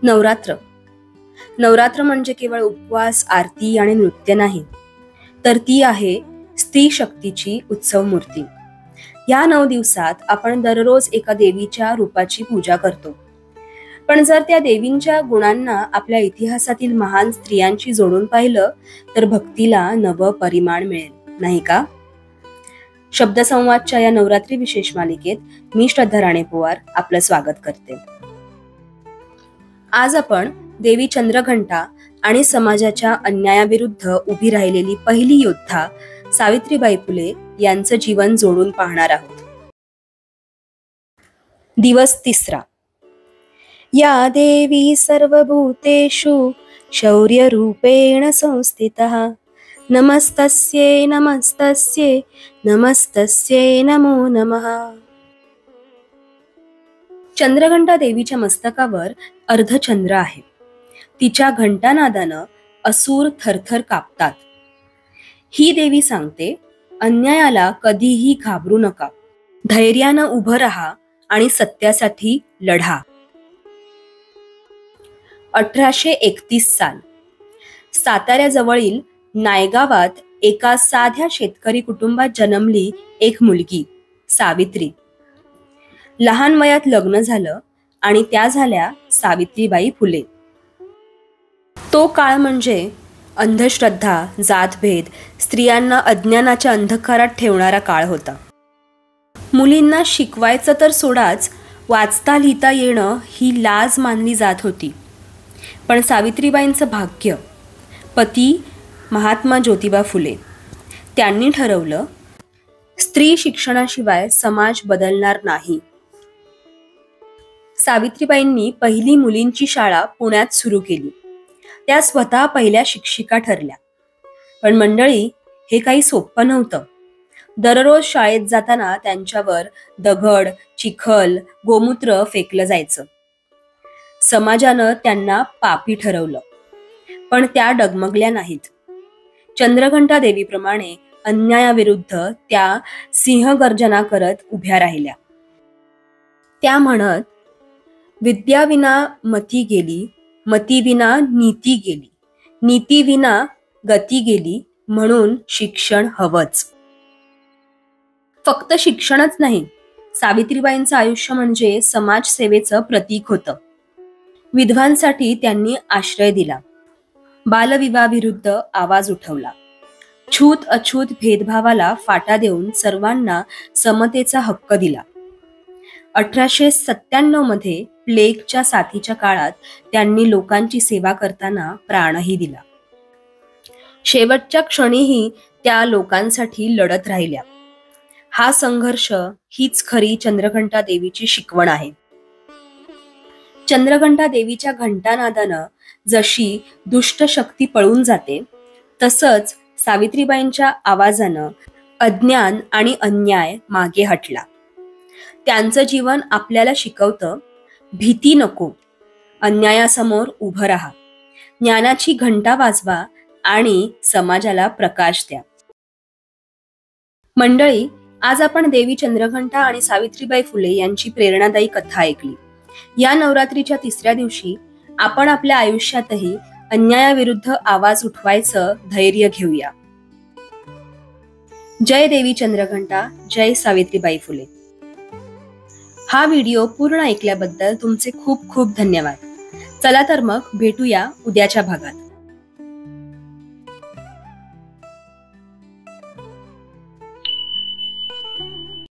नवरात्र नवरात्र म्हणजे केवळ उपवास, आरती आणि नृत्य नाही, तर ती आहे स्त्री शक्तीची उत्सव मूर्ती. या 9 दिवसात आपण दररोज एका देवीच्या रूपाची पूजा करतो. पण जर त्या देवींच्या गुणांना आपल्या इतिहासातील महान स्त्रियांशी जोडून पाहिलं तर भक्तीला नवं परिमाण मिळेल, नाही का? शब्दसंवादच्या या नवरात्री विशेष मालिकेत मी श्रद्धा राणे पोवार आपलं स्वागत करते. आज आपण देवी चंद्रघंटा आणि समाजाच्या अन्यायाविरुद्ध उभी राहिलेली पहिली योद्धा सावित्रीबाई फुले यांचं जीवन जोडून पाहणार आहोत. दिवस 3. या देवी सर्वभूतेषु शौर्यरूपेण संस्थितः नमस्तस्यै नमस्तस्यै नमस्तस्यै नमो नमः. चंद्रघंटा देवीच्या मस्तकावर अर्धचंद्र आहे. तिच्या घंटानादानं असुर थरथर कापतात. ही देवी सांगते, अन्यायाला कधीही घाबरू नका, धैर्यानं उभं राहा आणि सत्यासाठी लढा. 1831 साल साताऱ्याजवळील नायगावात एका साध्या शेतकरी कुटुंबात जन्मली एक मुलगी सावित्री. लहान वयात लग्न झालं आणि त्या झाल्या सावित्रीबाई फुले. तो काळ म्हणजे अंधश्रद्धा, जातभेद, स्त्रियांना अज्ञानाच्या अंधकारात ठेवणारा काळ होता. मुलींना शिकवायचं तर सोडाच, वाचता लिहिता येणं ही लाज मानली जात होती. पण सावित्रीबाईंचं भाग्य, पती महात्मा ज्योतिबा फुले, त्यांनी ठरवलं, स्त्री शिक्षणाशिवाय समाज बदलणार नाही. सावित्रीबाईंनी पहिली मुलींची शाळा पुण्यात सुरू केली. त्या स्वतः पहिल्या शिक्षिका ठरल्या. पण मंडळी, हे काही सोपं नव्हतं. दररोज शाळेत जाताना त्यांच्यावर दगड, चिखल, गोमूत्र फेकलं जायचं. समाजानं त्यांना पापी ठरवलं, पण त्या डगमगल्या नाहीत. चंद्रघंटा देवीप्रमाणे अन्यायाविरुद्ध त्या सिंहगर्जना करत उभ्या राहिल्या. त्या म्हणत, विद्याविना मती गेली, मतीविना नीती गेली, नीतीविना गती गेली, म्हणून शिक्षण हवंच. फक्त शिक्षणच नाही, सावित्रीबाईंचं आयुष्य म्हणजे समाजसेवेचं प्रतीक होतं. विधवांसाठी त्यांनी आश्रय दिला, बालविवाहाविरुद्ध आवाज उठवला, छूत अछूत भेदभावाला फाटा देऊन सर्वांना समतेचा हक्क दिला. 1897 मध्ये प्लेगच्या साथीच्या काळात त्यांनी लोकांची सेवा करताना प्राणही दिला. शेवटच्या क्षणीही त्या लोकांसाठी लढत राहिल्या. हा संघर्ष हीच खरी चंद्रघंटा देवीची शिकवण आहे. चंद्रघंटा देवीच्या घंटानादानं जशी दुष्ट शक्ती पळून जाते, तसंच सावित्रीबाईंच्या आवाजानं अज्ञान आणि अन्याय मागे हटला. त्यांचं जीवन आपल्याला शिकवतं, भीती नको, अन्यायासमोर उभं राहा, ज्ञानाची घंटा वाजवा आणि समाजाला प्रकाश द्या. मंडळी, आज आपण देवी चंद्रघंटा आणि सावित्रीबाई फुले यांची प्रेरणादायी कथा ऐकली. या नवरात्रीच्या 3ऱ्या दिवशी आपण आपल्या आयुष्यातही अन्यायाविरुद्ध आवाज उठवायचं धैर्य घेऊया. जय देवी चंद्रघंटा, जय सावित्रीबाई फुले. हा व्हिडिओ पूर्ण ऐकल्याबद्दल तुमचे खूप खूप धन्यवाद. चला तर मग भेटूया उद्याच्या भागात.